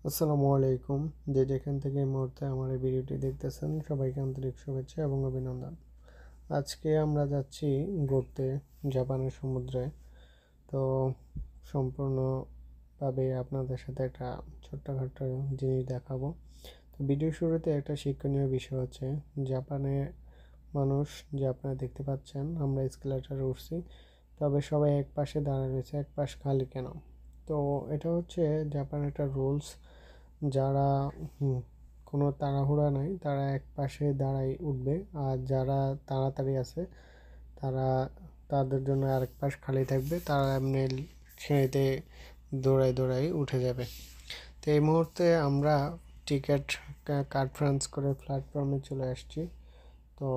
আসসালামু আলাইকুম। যে যেখান থেকে এই মুহূর্তে আমার এই ভিডিওটি দেখতেছেন সবাইকে আন্তরিক শুভেচ্ছা এবং অভিনন্দন। আজকে আমরা যাচ্ছি ঘুরতে জাপানের সমুদ্রে। তো সম্পূর্ণভাবে আপনাদের সাথে একটা ছোট্টখাট্ট জিনিস দেখাবো। তো ভিডিও শুরুতে একটা শিক্ষণীয় বিষয় হচ্ছে জাপানে মানুষ যে আপনারা দেখতে পাচ্ছেন আমরা এসকেলেটরে উঠছি, তবে সবাই এক পাশে দাঁড়ায় রয়েছে, এক পাশ খালি কেন? তো এটা হচ্ছে জাপানের একটা রুলস। যারা কোনো তাড়াহুড়া নাই তারা এক পাশে দাঁড়াই উঠবে, আর যারা তাড়াতাড়ি আছে তারা তাদের জন্য আরেক পাশ খালি থাকবে, তারা এমনি সিঁড়িতে দৌড়াই দৌড়াই উঠে যাবে। তো এই মুহূর্তে আমরা টিকিট কনফারেন্স করে প্ল্যাটফর্মে চলে আসছি। তো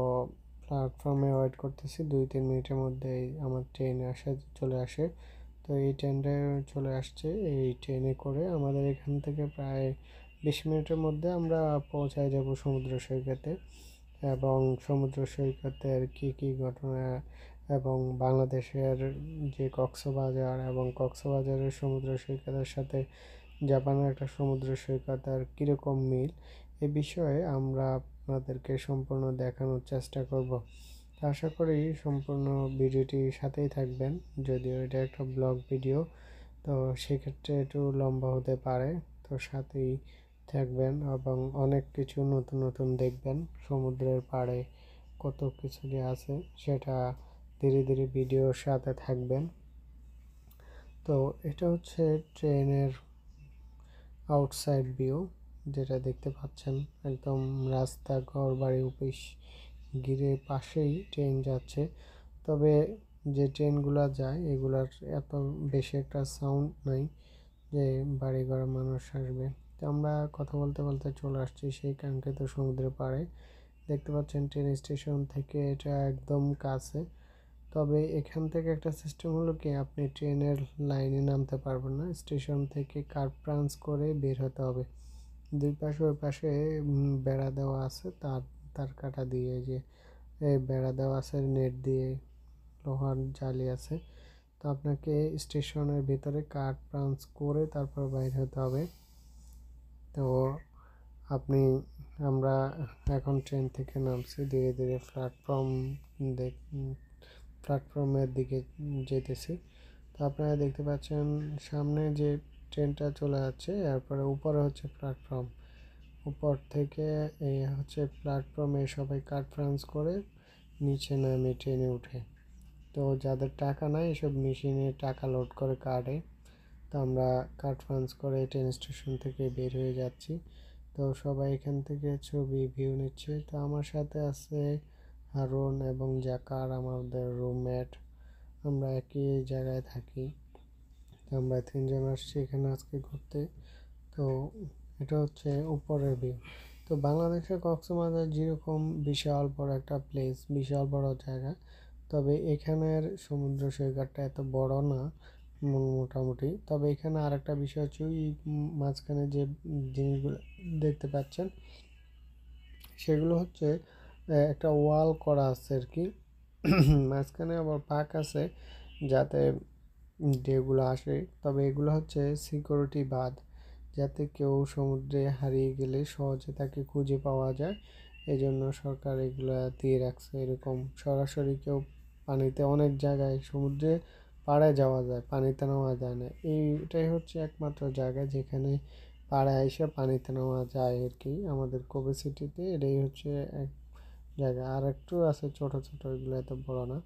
প্ল্যাটফর্মে ওয়েট করতেছি, 2-3 মিনিটের মধ্যেই আমার ট্রেন চলে আসে। তো এই ট্রেনটা চলে আসছে, এই ট্রেনে করে আমাদের এখান থেকে প্রায় 20 মিনিটের মধ্যে আমরা পৌঁছায় যাব সমুদ্র সৈকতে। এবং সমুদ্র সৈকতের কী কী ঘটনা এবং বাংলাদেশের যে কক্সবাজার এবং কক্সবাজারের সমুদ্র সৈকতের সাথে জাপানের একটা সমুদ্র সৈকত আর কীরকম মিল, এ বিষয়ে আমরা আপনাদেরকে সম্পূর্ণ দেখানোর চেষ্টা করব। আশা করি সম্পূর্ণ ভিডিওটির সাথেই থাকবেন। যদিও এটা একটা ব্লগ ভিডিও, তো সেক্ষেত্রে একটু লম্বা হতে পারে। তো সাথেই থাকবেন এবং অনেক কিছু নতুন নতুন দেখবেন। সমুদ্রের পাড়ে কত কিছু যে আছে সেটা ধীরে ধীরে ভিডিওর সাথে থাকবেন। তো এটা হচ্ছে ট্রেনের আউটসাইড ভিউ, যেটা দেখতে পাচ্ছেন একদম রাস্তা ঘর বাড়ি অফিস ঘিরে পাশেই ট্রেন যাচ্ছে। তবে যে ট্রেনগুলো যায় এগুলার এত বেশি একটা সাউন্ড নাই যে বাড়ি ঘর মানুষ আসবে। তো আমরা কথা বলতে বলতে চলে আসছি সেই কাঙ্ক্ষিত সমুদ্রের পাড়ে। দেখতে পাচ্ছেন ট্রেন স্টেশন থেকে এটা একদম কাছে। তবে এখান থেকে একটা সিস্টেম হলো কি, আপনি ট্রেনের লাইনে নামতে পারবেন না, স্টেশন থেকে কার প্রান্স করে বের হতে হবে। দুই পাশে ওই পাশে বেড়া দেওয়া আছে, তার তার কাটা দিয়ে যে বেড়া দেওয়া আছে নেট দিয়ে, লোহার জালি আছে। তো আপনাকে স্টেশনের ভিতরে কার প্রান্স করে তারপর বাইর হতে হবে। তো আপনি আমরা এখন ট্রেন থেকে নামছি, ধীরে ধীরে প্ল্যাটফর্মের দিকে যেতেছি। তো আপনারা দেখতে পাচ্ছেন সামনে যে ট্রেনটা চলে যাচ্ছে, এরপরে উপরে হচ্ছে প্ল্যাটফর্ম। উপর থেকে এই হচ্ছে প্ল্যাটফর্মে সবাই কনফারেন্স করে নিচে নামে ট্রেনে উঠে। তো যাদের টাকা নাই এসব মেশিনে টাকা লোড করে কার্ডে। তো আমরা কনফারেন্স করে ট্রেন স্টেশন থেকে বের হয়ে যাচ্ছি। তো সবাই এখান থেকে ছবি ভিউ নিচ্ছে। তো আমার সাথে আছে হারুন এবং জাকার, আমাদের রুমমেট। আমরা একই জায়গায় থাকি। তো আমরা তিনজন আসছি এখানে আজকে ঘুরতে। তো এটা হচ্ছে উপরের ভিউ। তো বাংলাদেশের কক্সবাজার যেরকম বিশাল বড় একটা প্লেস, বিশাল বড় জায়গা, তবে এখানের সমুদ্র সৈকতটা এত বড় না মোটামুটি। তবে এখানে আর একটা বিষয় হচ্ছে ওই মাঝখানে যে জিনিসগুলো দেখতে পাচ্ছেন সেগুলো হচ্ছে একটা ওয়াল করা আছে আর কি। মাঝখানে আবার পাক আছে যাতে যেগুলো আসে। তবে এগুলো হচ্ছে সিকিউরিটি বাঁধ, যাতে কেউ সমুদ্রে হারিয়ে গেলে সহজে তাকে খুঁজে পাওয়া যায়। এই জন্য সরকার এগুলো দিয়ে রাখছে। এরকম সরাসরি কেউ পানিতে, অনেক জায়গায় সমুদ্রে পাড়ে যাওয়া যায়, পানিতে নামা যায় না। এইটাই হচ্ছে একমাত্র জায়গা যেখানে পাড়ে এসে পানিতে নামা যায় আর কি। আমাদের কোবে সিটিতে এটাই হচ্ছে এক জায়গা। আর একটু আছে ছোট ছোট, এগুলো এত বড় না।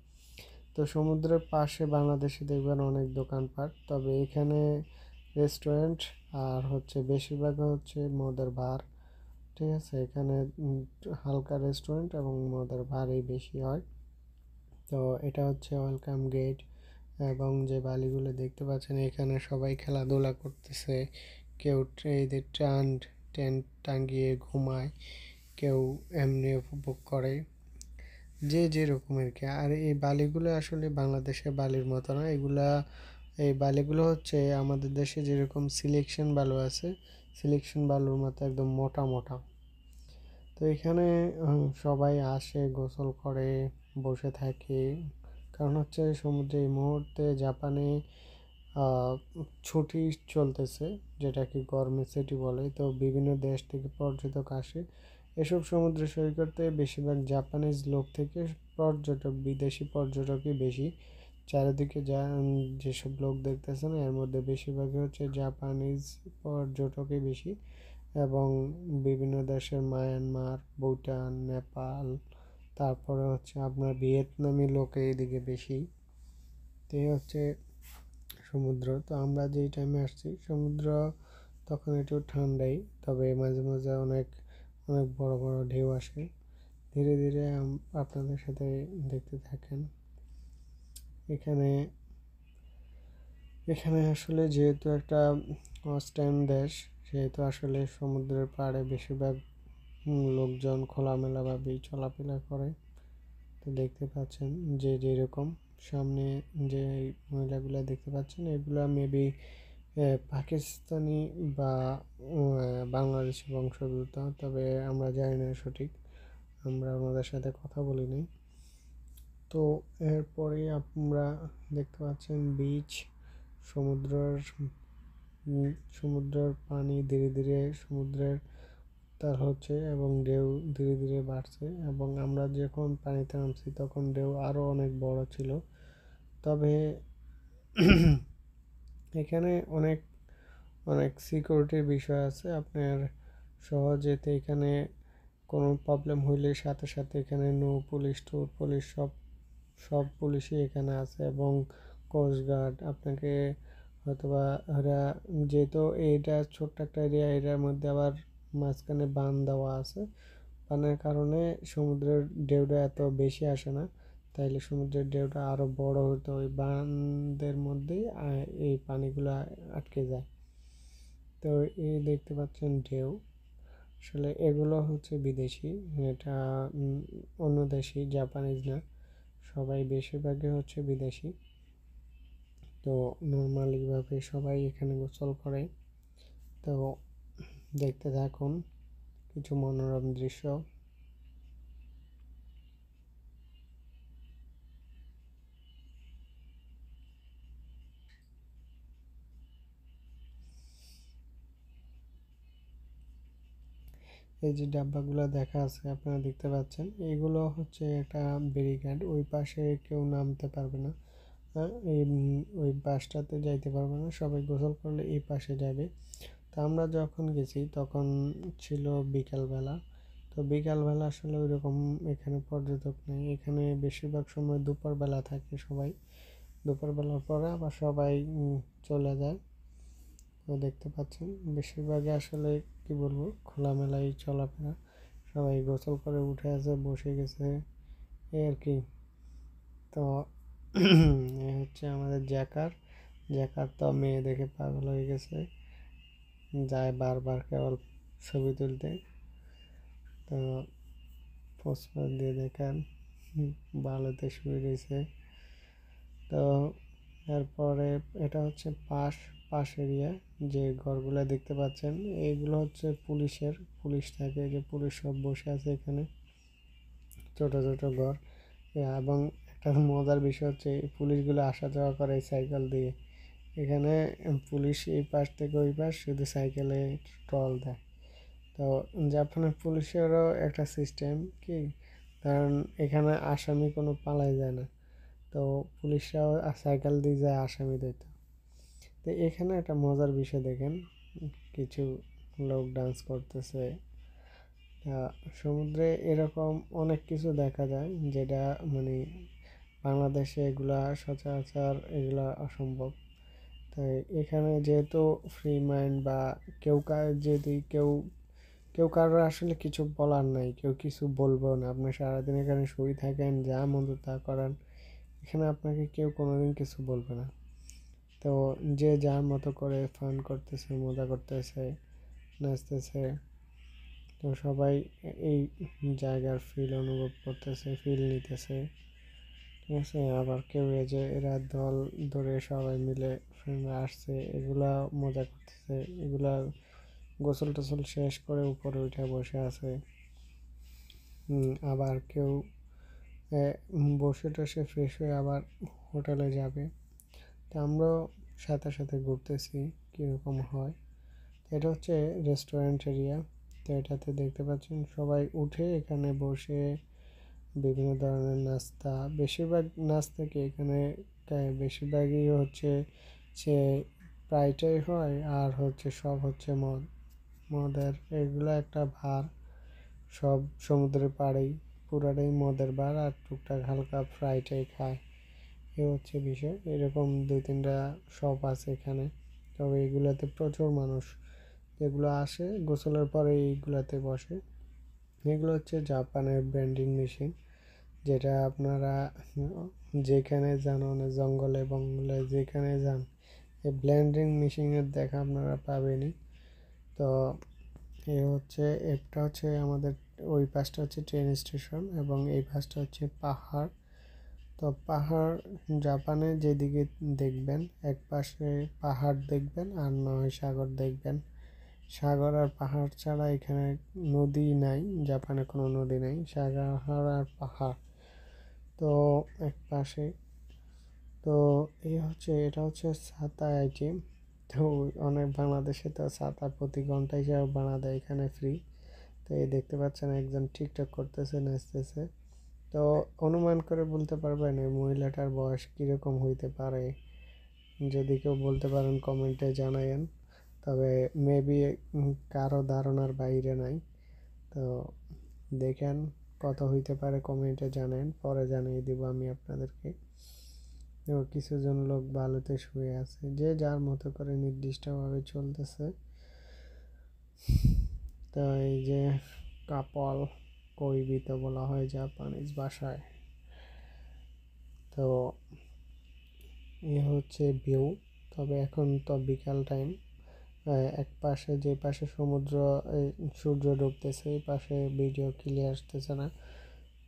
তো সমুদ্রের পাশে বাংলাদেশে দেখবেন অনেক দোকানপাট, তবে এখানে রেস্টুরেন্ট আর হচ্ছে বেশিরভাগ হচ্ছে মদের বার। ঠিক আছে, এখানে হালকা রেস্টুরেন্ট এবং মদের বারই বেশি হয়। তো এটা হচ্ছে ওয়েলকাম গেট। এবং যে বালিগুলো দেখতে পাচ্ছেন এখানে সবাই খেলাধুলা করতেছে। কেউ এদের টেন্ট টাঙ্গিয়ে ঘুমায়, কেউ এমনি উপভোগ করে, যে যে রকমের কি। আর এই বালিগুলো আসলে বাংলাদেশের বালির মতো না। এই বালিগুলো হচ্ছে আমাদের দেশে যেরকম সিলেকশন বালু আছে, সিলেকশন বালুর মতো একদম মোটা মোটা। তো এখানে সবাই আসে, গোসল করে, বসে থাকে। কারণ হচ্ছে সমুদ্রে এই মুহূর্তে জাপানে ছুটি চলতেছে, যেটাকে গরমের ছুটি বলে। তো বিভিন্ন দেশ থেকে পর্যটক আসে এসব সমুদ্র সৈকতে। বেশিরভাগ জাপানিজ লোক থেকে পর্যটক, বিদেশি পর্যটকই বেশি। চারিদিকে যেসব লোক দেখতেছেন এর মধ্যে বেশিরভাগই হচ্ছে জাপানিজ পর্যটকই বেশি, এবং বিভিন্ন দেশের মায়ানমার, ভুটান, নেপাল, তারপরে হচ্ছে আপনার ভিয়েতনামি লোক এইদিকে বেশি। তো এই হচ্ছে সমুদ্র। তো আমরা যেই টাইমে আসছি সমুদ্র তখন একটু ঠান্ডাই, তবে মাঝে মাঝে অনেক অনেক বড় বড় ঢেউ আসে। ধীরে ধীরে আপনাদের সাথে দেখতে থাকেন। এখানে এখানে আসলে যেহেতু একটা অস্ট্যান্ড দেশ, সেহেতু আসলে সমুদ্রের পাড়ে বেশিরভাগ লোকজন খোলামেলাভাবেই চলাফেরা করে। তো দেখতে পাচ্ছেন যে যেরকম সামনে যে মহিলাগুলো দেখতে পাচ্ছেন, এগুলা মেবি পাকিস্তানি বা বাংলাদেশি বংশোদ্ভূত, তবে আমরা জানি না সঠিক, আমরা ওনাদের সাথে কথা বলিনি। তো এরপরে আমরা দেখতে পাচ্ছেন বিচ, সমুদ্রের সমুদ্রের পানি ধীরে ধীরে সমুদ্রের তার হচ্ছে এবং ঢেউ ধীরে ধীরে বাড়ছে, এবং আমরা যখন পানিতে নামছি তখন ঢেউ আরও অনেক বড় ছিল। তবে এখানে অনেক অনেক সিকিউরিটির বিষয় আছে। আপনার সহজেতে এখানে কোনো প্রবলেম হইলে সাথে সাথে এখানে নৌ পুলিশ, ট্যুর পুলিশ, সব সব পুলিশই এখানে আছে, এবং কোস্টগার্ড আপনাকে হয়তোবা ওরা, যেহেতু এইটা ছোট্ট একটা এরিয়া, এরিয়ার মধ্যে আবার মাঝখানে বাঁধ দেওয়া আছে। বানের কারণে সমুদ্রের ঢেউটা এত বেশি আসে না, তাইলে সমুদ্রের ঢেউটা আরও বড় হতো, ওই বাঁধের মধ্যেই এই পানিগুলো আটকে যায়। তো এই দেখতে পাচ্ছেন ঢেউ, আসলে এগুলো হচ্ছে বিদেশি, এটা অন্য দেশি, জাপানিজ না, সবাই বেশিরভাগই হচ্ছে বিদেশি। তো নর্মালিভাবে সবাই এখানে গোসল করে। তো দেখতে থাকুন কিছু মনোরম দৃশ্য। এই যে ডাব্বাগুলো দেখা আছে আপনারা দেখতে পাচ্ছেন, এগুলো হচ্ছে একটা ব্যারিকেড, ওই পাশে কেউ নামতে পারবে না, এই ওই পাশটাতে যাইতে পারবে না, সবাই গোসল করলে এই পাশে যাবে। তো আমরা যখন গেছি তখন ছিল বিকালবেলা। তো বিকালবেলা আসলে ওই রকম এখানে পর্যটক নেই, এখানে বেশিরভাগ সময় দুপুরবেলা থাকে সবাই, দুপুরবেলার পরে আবার সবাই চলে যায়। তো দেখতে পাচ্ছেন বেশিরভাগই আসলে কি বলবো, খোলামেলাই চলাফেরা, সবাই গোসল করে উঠে আছে, বসে গেছে, এই আর কি। তো এ হচ্ছে আমাদের জ্যাকার। জ্যাকার তো মেয়ে দেখে পাগল হয়ে গেছে, যায় বারবার কেবল ছবি তুলতে। তো পোস্ট দিয়ে দেখেন ভালোতে শুয়ে রয়েছে। তো এরপরে এটা হচ্ছে পাশ এরিয়া, যে ঘরগুলো দেখতে পাচ্ছেন এইগুলো হচ্ছে পুলিশ থাকে, যে পুলিশ সব বসে আছে এখানে, ছোট ছোট ঘর। এবং একটা মজার বিষয় হচ্ছে এই পুলিশগুলো আসা যাওয়া করে সাইকেল দিয়ে, এখানে পুলিশ এই পাশ থেকে ওই পাশ শুধু সাইকেলে ট্রল দেয়। তো জাপানের পুলিশেরও একটা সিস্টেম কি, কারণ এখানে আসামি কোনো পালাই যায় না, তো পুলিশরাও সাইকেল দিয়ে যায় আসামি দিতে। তো এখানে একটা মজার বিষয় দেখেন, কিছু লোক ডান্স করতেছে। সমুদ্রে এরকম অনেক কিছু দেখা যায় যেটা মানে বাংলাদেশে এগুলা সচরাচর এগুলা অসম্ভব। তাই এখানে যেহেতু ফ্রি মাইন্ড, বা যদি কেউ কেউ কারোর আসলে কিছু বলার নাই, কেউ কিছু বলবেও না, আপনি সারাদিন এখানে শুয়ে থাকেন, যা মন তা করেন, এখানে আপনাকে কেউ কোনোদিন কিছু বলবে না। তো যে যার মতো করে ফান করতেছে, মজা করতেছে, নাচতেছে। তো সবাই এই জায়গার ফিল অনুভব করতেছে, ফিল নিতেছে, ঠিক আছে। আবার কেউ এই যে এরা দল ধরে সবাই মিলে ফ্রেন্ডরা আসছে, এগুলা মজা করতেছে, এগুলা গোসল টোসল শেষ করে উপরে উঠে বসে আছে। আবার কেউ বসে টসে ফ্রেশ হয়ে আবার হোটেলে যাবে। তো আমরাও সাথে সাথে ঘুরতেছি কীরকম হয়। এটা হচ্ছে রেস্টুরেন্ট এরিয়া। তো এটাতে দেখতে পাচ্ছেন সবাই উঠে এখানে বসে বিভিন্ন ধরনের নাস্তা, বেশিরভাগ নাস্তা কি এখানে বেশিরভাগই হচ্ছে সে প্রায়টাই হয়, আর হচ্ছে সব হচ্ছে মদের এগুলো একটা ভার, সব সমুদ্রের পাড়েই পুরাটাই মদের বার, আর টুকটাক হালকা ফ্রাইটাই খায়। এ হচ্ছে বিষয়। এরকম 2-3টা শপ আছে এখানে। তবে এগুলাতে প্রচুর মানুষ যেগুলো আসে গোসলের পরে এইগুলাতে বসে। এগুলো হচ্ছে জাপানের ব্লেন্ডিং মেশিন, যেটা আপনারা যেখানে যান, অনেক জঙ্গলে বঙ্গলে যেখানে যান এই ব্লেন্ডিং মেশিনের দেখা আপনারা পাবেনই। তো এটা হচ্ছে আমাদের ওই পাশটা হচ্ছে ট্রেন স্টেশন এবং এই পাশটা হচ্ছে পাহাড়। তো পাহাড় জাপানে যেদিকে দেখবেন এক পাশে পাহাড় দেখবেন আর নয় সাগর দেখবেন। সাগর আর পাহাড় ছাড়া এখানে নদী নাই, জাপানে কোনো নদী নেই, সাগর আর পাহাড় তো এক পাশে। তো এটা হচ্ছে ছাতা আইটেম। তো অনেক বাংলাদেশে তো ছাতা প্রতি ঘন্টা হিসাবে বানা দেয়, এখানে ফ্রি। তো এই দেখতে পাচ্ছেন একজন টিকটক করতেছে, নাচতেছে। তো অনুমান করে বলতে পারবেন এই মহিলাটার বয়স কীরকম হইতে পারে? যদি কেউ বলতে পারেন কমেন্টে জানায়েন। তবে মেবি কারো ধারণার বাইরে নাই। তো দেখেন কত হইতে পারে, কমেন্টে জানেন, পরে জানিয়ে দিব আমি আপনাদেরকে। এবং কিছুজন লোক বালুতে শুয়ে আছে, যে যার মতো করে নির্দিষ্টভাবে চলতেছে। তো এই যে কাপল কৈবিত বলা হয় জাপানিজ ভাষায়। তো হচ্ছে ভিউ। তবে এখন তো বিকাল টাইম, এক পাশে যে পাশে সমুদ্র সূর্য ডুবতেছে, এই পাশে ভিডিও ক্লিয়ার আসতেছে না।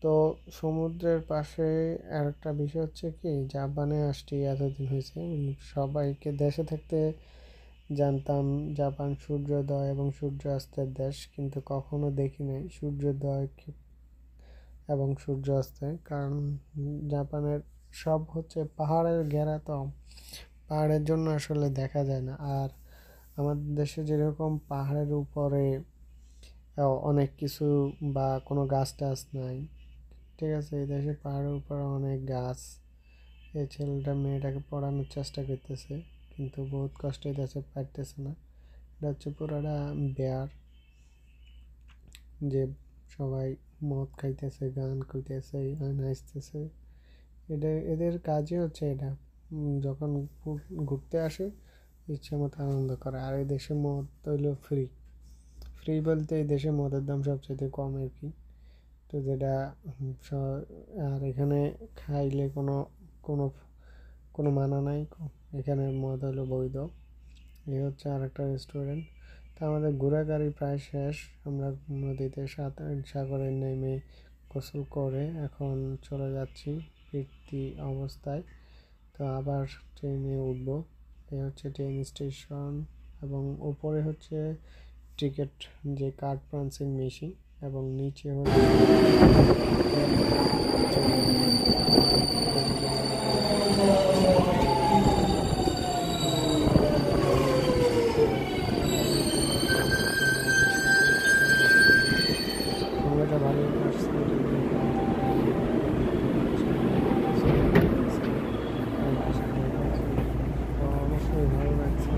তো সমুদ্রের পাশে আর একটা বিষয় হচ্ছে কি, জাপানে আসছি এতদিন হয়েছে, সবাইকে দেশে থাকতে জানতাম জাপান সূর্যোদয় এবং সূর্যাস্তের দেশ, কিন্তু কখনো দেখি নাই সূর্যোদয় এবং সূর্যাস্তে। কারণ জাপানের সব হচ্ছে পাহাড়ের ঘেরা, তো পাহাড়ের জন্য আসলে দেখা যায় না। আর আমাদের দেশে যেরকম পাহাড়ের উপরে অনেক কিছু বা কোনো গাছ টাছ নাই, ঠিক আছে, এই দেশে পাহাড়ের উপরে অনেক গাছ। এই ছেলেটা মেয়েটাকে পড়ানোর চেষ্টা করতেছে, কিন্তু বহুত কষ্ট হইতেছে, পারতেছে না। এটা হচ্ছে পুরাটা বেয়ার, যে সবাই মদ খাইতেছে, গান কইতেছে, নাচতেছে। এদের কাজই হচ্ছে এটা। যখন ঘুরতে আসে ইচ্ছা মতো আনন্দ করে। আর এই দেশে মদ হইলো ফ্রি। ফ্রি বলতে এই দেশে মদের দাম সবচেয়ে কম আর কি। তো যেটা আর এখানে খাইলে কোনো কোনো কোনো মানা নাই, এখানে মদ হলো বৈধ। এই হচ্ছে আর একটা রেস্টুরেন্ট। তো আমাদের ঘোরাঘুরি প্রায় শেষ। আমরা নদীতে সাগরে নেমে গোসল করে এখন চলে যাচ্ছি ফিরতি অবস্থায়। তো আবার ট্রেনে উঠব। এই হচ্ছে ট্রেন স্টেশন এবং উপরে হচ্ছে টিকিট, যে কার্ড পাঞ্চিং মেশিন, এবং নিচে হচ্ছে সময়টা ভালোই কাটছে। অবশ্যই ভালো লাগছে।